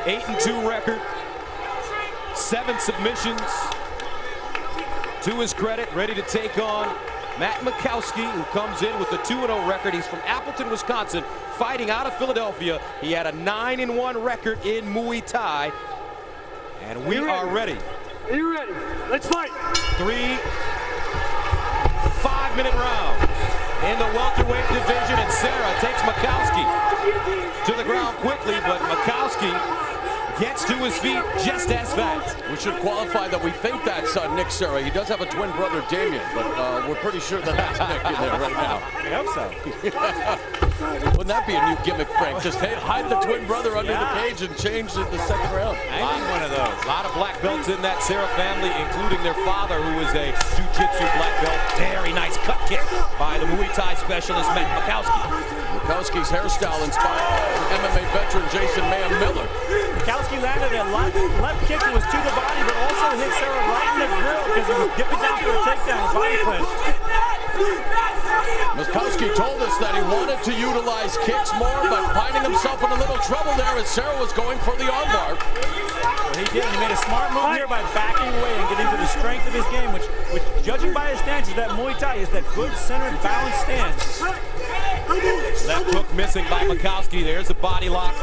8-2 record, 7 submissions. To his credit, ready to take on Matt Makowski, who comes in with a 2-0 record. He's from Appleton, Wisconsin, fighting out of Philadelphia. He had a 9-1 record in Muay Thai. And we are ready. Are you ready? Let's fight. 3 5-minute rounds in the welterweight division, and Serra takes Makowski to the ground quickly, but Makowski gets to his feet just as fast. We should qualify that we think that's Nick Serra. He does have a twin brother, Damien, but we're pretty sure that that's Nick in there right now. I hope so. Wouldn't that be a new gimmick, Frank? Just hide the twin brother under the cage and change in the second round. I need one of those. A lot of black belts in that Serra family, including their father, who is a jiu-jitsu black belt. Very nice cut kick by the Muay Thai specialist, Matt Makowski. Makowski's hairstyle inspired MMA veteran Jason Miller. Makowski landed a left kick that was to the body, but also hit Serra right in the grill because he was dipping down for a takedown, a body clinch. Makowski told us that he wanted to utilize kicks more, but finding himself in a little trouble there as Serra was going for the armbar. Well, he did. He made a smart move here by backing away and getting to the strength of his game, which judging by his stance, is that Muay Thai is that good centered, balanced stance. Left hook missing by Makowski. There's the body lock.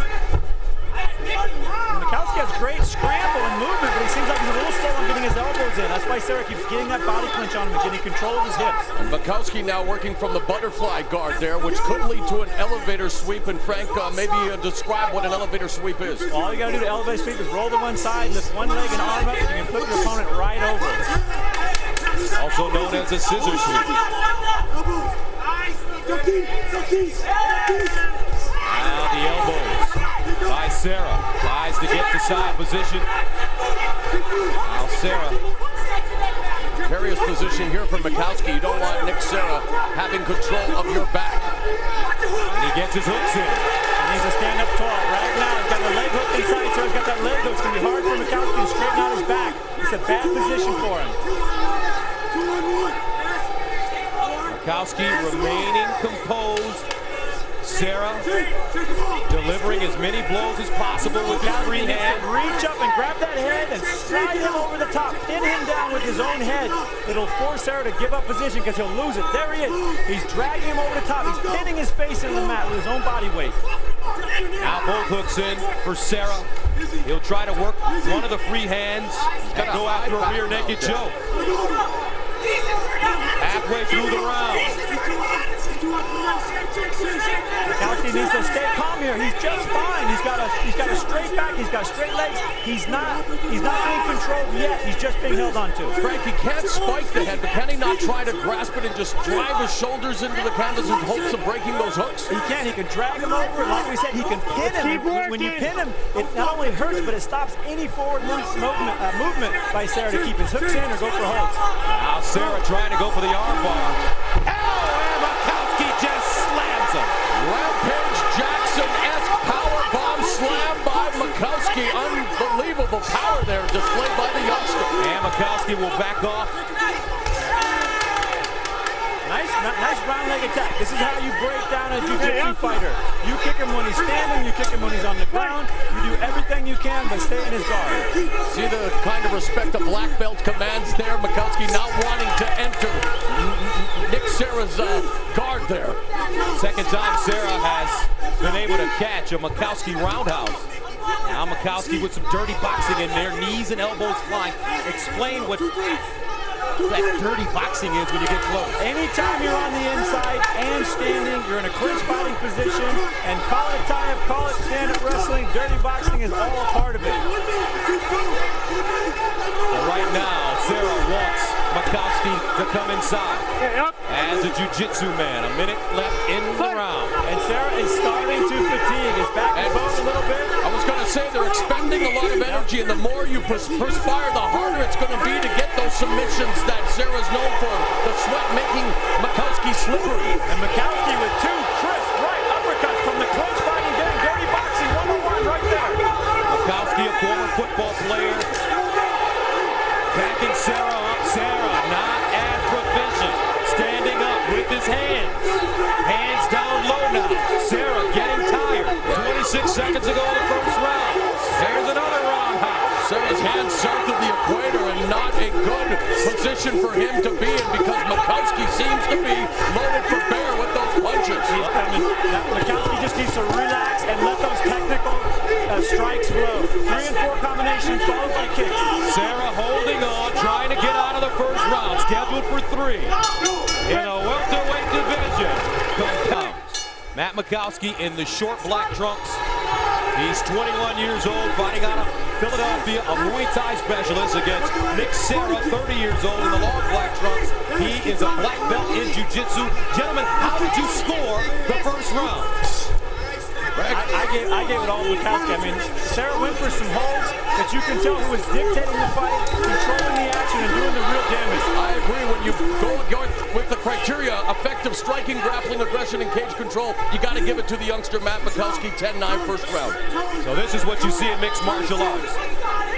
Makowski has great scramble and movement, but he seems like he's a little slow on getting his elbows in. That's why Serra keeps getting that body clinch on him and getting control of his hips. And Makowski now working from the butterfly guard there, which could lead to an elevator sweep. And Frank, maybe describe what an elevator sweep is. All you got to do to elevate sweep is roll to one side, lift one leg and arm up, and you can flip your opponent right over. Also known as a scissor sweep. Now the elbows by Serra. Tries to get to side position. Now Serra. Precarious position here for Makowski. You don't want Nick Serra having control of your back. And he gets his hooks in. He needs to stand up tall. Right now, he's got the leg hook inside. Serra's got that leg hook. It's going to be hard for Makowski to straighten out his back. It's a bad position for him. Makowski remaining composed. Serra delivering as many blows as possible with his free hand. Reach up and grab that head and slide him over the top. Pin him down with his own head. It'll force Serra to give up position because he'll lose it. There he is. He's dragging him over the top. He's pinning his face into the mat with his own body weight. Now both hooks in for Serra. He'll try to work one of the free hands and go after a rear naked choke. Halfway through the round. Makowski needs to stay calm here. He's just fine. He's got a straight back. He's got straight legs. He's not being controlled yet. He's just being held on to. Frank, he can't spike the head, but can he not try to grasp it and just drive his shoulders into the canvas in hopes of breaking those hooks? He can. He can drag him over, and like we said, he can pin him. When you pin him, it not only hurts, but it stops any forward movement by Serra to keep his hooks in or go for holds. Now Serra trying to go for the armbar. And Makowski just slams him. Rampage Jackson-esque power bomb slam by Makowski. Unbelievable power there displayed by the youngster. And Makowski will back off. Nice round leg attack. This is how you break down a jiu-jitsu fighter. You kick him when he's standing, you kick him when he's on the ground. You do everything you can, but stay in his guard. See the kind of respect the black belt commands there. Makowski not wanting to enter Nick Serra's guard there. Second time Serra has been able to catch a Makowski roundhouse. Now Makowski with some dirty boxing in there, knees and elbows flying. Explain what that dirty boxing is when you get close. Anytime you're on the inside and standing, you're in a clinch fighting position, and call it tie-up, call it stand-up wrestling, dirty boxing is all a part of it. But right now, Serra wants Makowski to come inside. As a jiu-jitsu man, a minute left in the round. And Serra is starting to fatigue. His back is going a little bit. I was going to say they're expending a lot of energy, and the more you perspire, the harder it's going to be to get those submissions that Serra's known for. The sweat making Makowski slippery. And Makowski with two crisp right uppercuts from the clinch fighting game. Dirty boxing 101 right there. Makowski, a former football player. Backing Serra up. Serra not as proficient. Standing up with his hands. Hands down low now. Serra getting tired. 26 seconds ago in the first round. There's position for him to be in because Makowski seems to be loaded for bear with those punches. He's coming. Makowski just needs to relax and let those technical strikes flow. 3 and 4 combinations followed by kicks. Serra holding on, trying to get out of the first round. Scheduled for 3 in a welterweight division. Matt Makowski in the short black trunks. He's 21 years old, fighting out of Philadelphia, a Muay Thai specialist against Nick Serra, 30 years old, in the long black trunks. He is a black belt in jiu-jitsu. Gentlemen, how did you score the first round? I gave it all to Makowski. I mean, Serra went for some holds, but you can tell who was dictating the fight, controlling the action, and doing the real damage. I agree. When you go with the criteria, effective striking, grappling, aggression, and cage control, you got to give it to the youngster Matt Makowski, 10-9 first round. So this is what you see in mixed martial arts.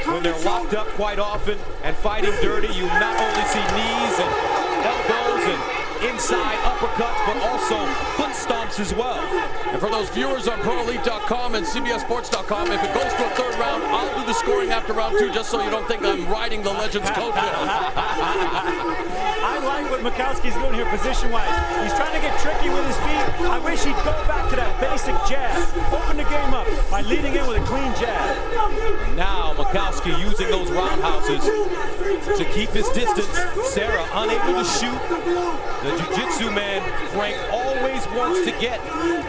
When they're locked up quite often and fighting dirty, you not only see knees and elbows and inside uppercuts, but also foot stomps as well. And for those viewers on ProElite.com and CBSSports.com, if it goes to a 3rd round, I'll do the scoring after round 2, just so you don't think I'm riding the Legends coattails. I like what Makowski's doing here position-wise. He's trying to get tricky with his feet. I wish he'd go back to that basic jab. Open the game up by leading in with a clean jab. Now Makowski using those roundhouses to keep his distance. Serra unable to shoot. The jiu-jitsu man, Frank, always wants to get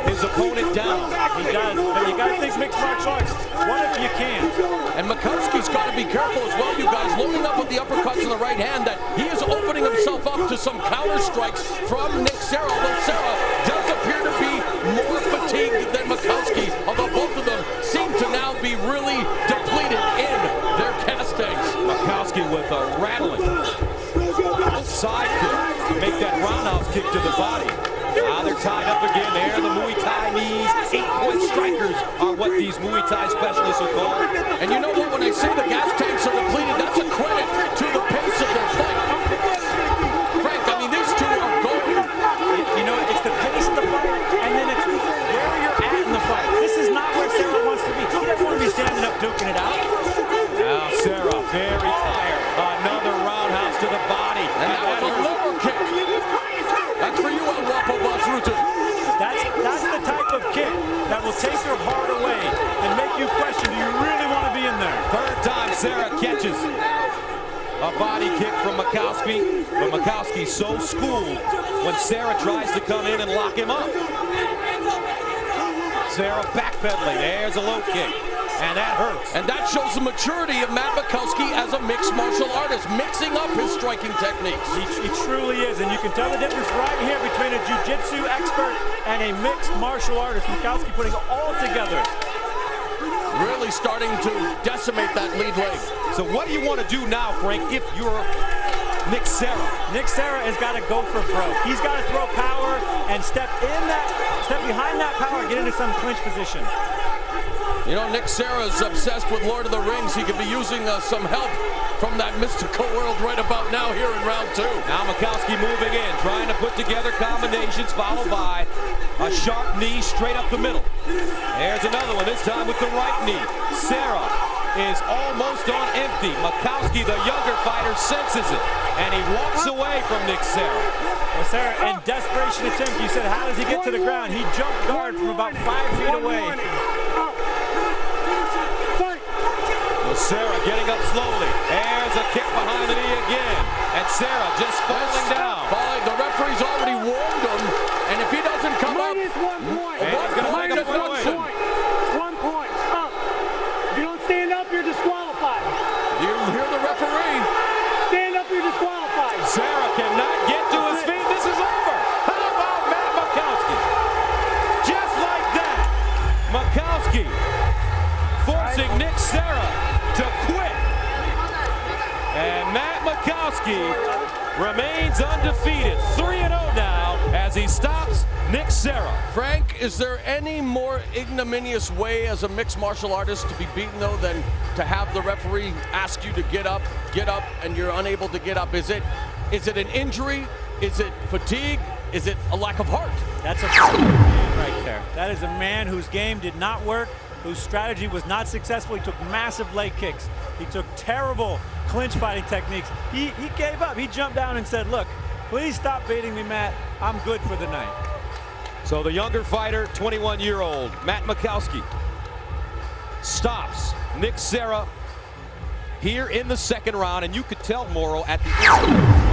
his opponent down. He does, but you got to think mixed martial arts. What if you can't? And Makowski's got to be careful as well, you guys, loading up with the uppercuts in the right hand, that he is opening himself up to some counter strikes from Nick Serra, although Serra does appear to be more fatigued than Makowski, although both of them seem to now be really depleted in their gas tanks. Makowski with a rattling side kick to make that roundhouse kick to the body. Now they're tied up again. There, the Muay Thai knees. 8-point strikers are what these Muay Thai specialists are called. And you know what? When I say the gas tanks are depleted, that's a credit to the pace of their fight. Frank, I mean, these two are going. You know, it's the pace of the fight, and then it's where you're at in the fight. This is not where Serra wants to be. He doesn't want to be standing up duking it out. Now Serra, very tired. Another roundhouse to the body. And that was a lower kick. That's for you, El Guapo Basrutu. That's the type of kick that will take your heart away and make you question, do you really want to be in there? 3rd time Serra catches a body kick from Makowski, but Makowski's so schooled when Serra tries to come in and lock him up. Serra backpedaling. There's a low kick. And that hurts. And that shows the maturity of Matt Makowski as a mixed martial artist, mixing up his striking techniques. He truly is, and you can tell the difference right here between a jiu-jitsu expert and a mixed martial artist. Makowski putting it all together. Really starting to decimate that lead leg. So what do you want to do now, Frank, if you're Nick Serra? Nick Serra has got to go for broke. He's got to throw power and step behind that power, get into some clinch position. You know, Nick Serra is obsessed with Lord of the Rings. He could be using some help from that mystical world right about now here in round 2. Now Makowski moving in, trying to put together combinations, followed by a sharp knee straight up the middle. There's another one, this time with the right knee. Serra is almost on empty. Makowski, the younger fighter, senses it, and he walks away from Nick Serra. Well, Serra, in desperation attempt, you said, how does he get to the ground? He jumped guard from about 5 feet away. Serra getting up slowly. There's a kick behind the knee again. And Serra just falling down. The referee's already warned him. And if he doesn't come up, -1 point. And he's going to make a point. 1 point. Up. If you don't stand up, you're disqualified. You hear the referee. Stand up, you're disqualified. Serra cannot get to his feet. This is over. How about Matt Makowski? Just like that. Makowski forcing Nick Serra to quit. And Matt Makowski remains undefeated, 3-0 now as he stops Nick Serra. Frank, is there any more ignominious way as a mixed martial artist to be beaten, though, than to have the referee ask you to get up, and you're unable to get up? Is it an injury? Is it fatigue? Is it a lack of heart? That's a man right there. That is a man whose game did not work. whose strategy was not successful. He took massive leg kicks. He took terrible clinch fighting techniques. He gave up. He jumped down and said, look, please stop baiting me, Matt. I'm good for the night. So the younger fighter, 21-year-old Matt Makowski, stops Nick Serra here in the second round, and you could tell, Morrow, at the end.